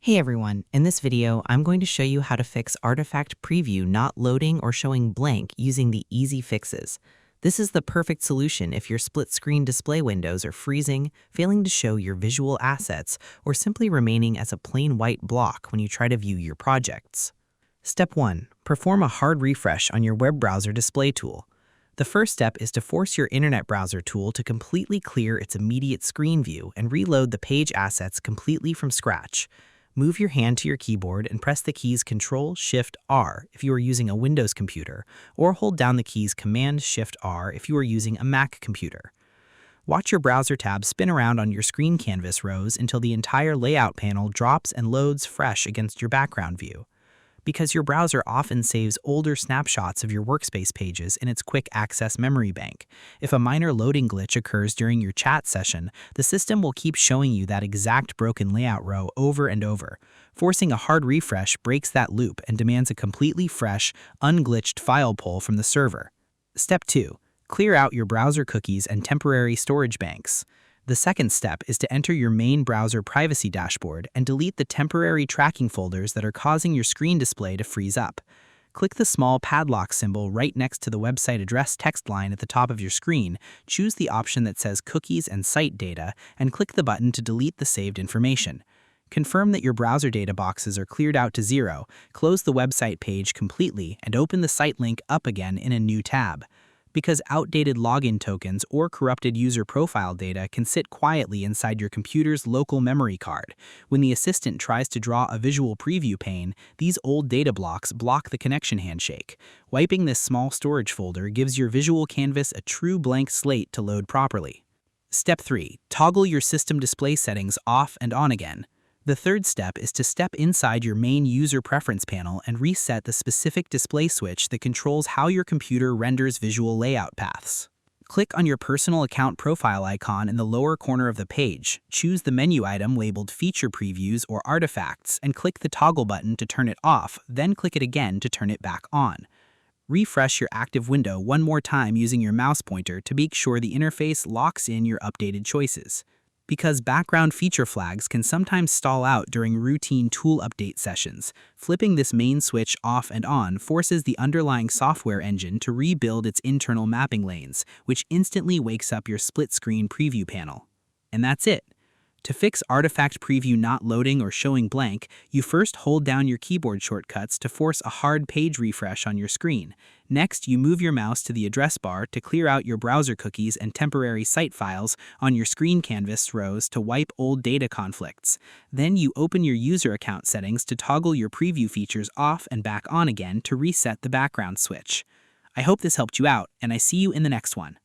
Hey everyone, in this video, I'm going to show you how to fix Artifact Preview not loading or showing blank using the easy fixes. This is the perfect solution if your split-screen display windows are freezing, failing to show your visual assets, or simply remaining as a plain white block when you try to view your projects. Step 1. Perform a hard refresh on your web browser display tool. The first step is to force your internet browser tool to completely clear its immediate screen view and reload the page assets completely from scratch. Move your hand to your keyboard and press the keys Ctrl-Shift-R if you are using a Windows computer, or hold down the keys Command-Shift-R if you are using a Mac computer. Watch your browser tab spin around on your screen canvas rows until the entire layout panel drops and loads fresh against your background view. Because your browser often saves older snapshots of your workspace pages in its quick access memory bank, if a minor loading glitch occurs during your chat session, the system will keep showing you that exact broken layout row over and over. Forcing a hard refresh breaks that loop and demands a completely fresh, unglitched file pull from the server. Step 2. Clear out your browser cookies and temporary storage banks. The second step is to enter your main browser privacy dashboard and delete the temporary tracking folders that are causing your screen display to freeze up. Click the small padlock symbol right next to the website address text line at the top of your screen, choose the option that says Cookies and Site Data, and click the button to delete the saved information. Confirm that your browser data boxes are cleared out to 0, close the website page completely, and open the site link up again in a new tab. Because outdated login tokens or corrupted user profile data can sit quietly inside your computer's local memory card. When the assistant tries to draw a visual preview pane, these old data blocks block the connection handshake. Wiping this small storage folder gives your visual canvas a true blank slate to load properly. Step 3. Toggle your system display settings off and on again. The third step is to step inside your main user preference panel and reset the specific display switch that controls how your computer renders visual layout paths. Click on your personal account profile icon in the lower corner of the page, choose the menu item labeled Feature Previews or Artifacts, and click the toggle button to turn it off, then click it again to turn it back on. Refresh your active window one more time using your mouse pointer to make sure the interface locks in your updated choices. Because background feature flags can sometimes stall out during routine tool update sessions, flipping this main switch off and on forces the underlying software engine to rebuild its internal mapping lanes, which instantly wakes up your split-screen preview panel. And that's it. To fix Artifact Preview not loading or showing blank, you first hold down your keyboard shortcuts to force a hard page refresh on your screen. Next, you move your mouse to the address bar to clear out your browser cookies and temporary site files on your screen canvas rows to wipe old data conflicts. Then you open your user account settings to toggle your preview features off and back on again to reset the background switch. I hope this helped you out, and I see you in the next one.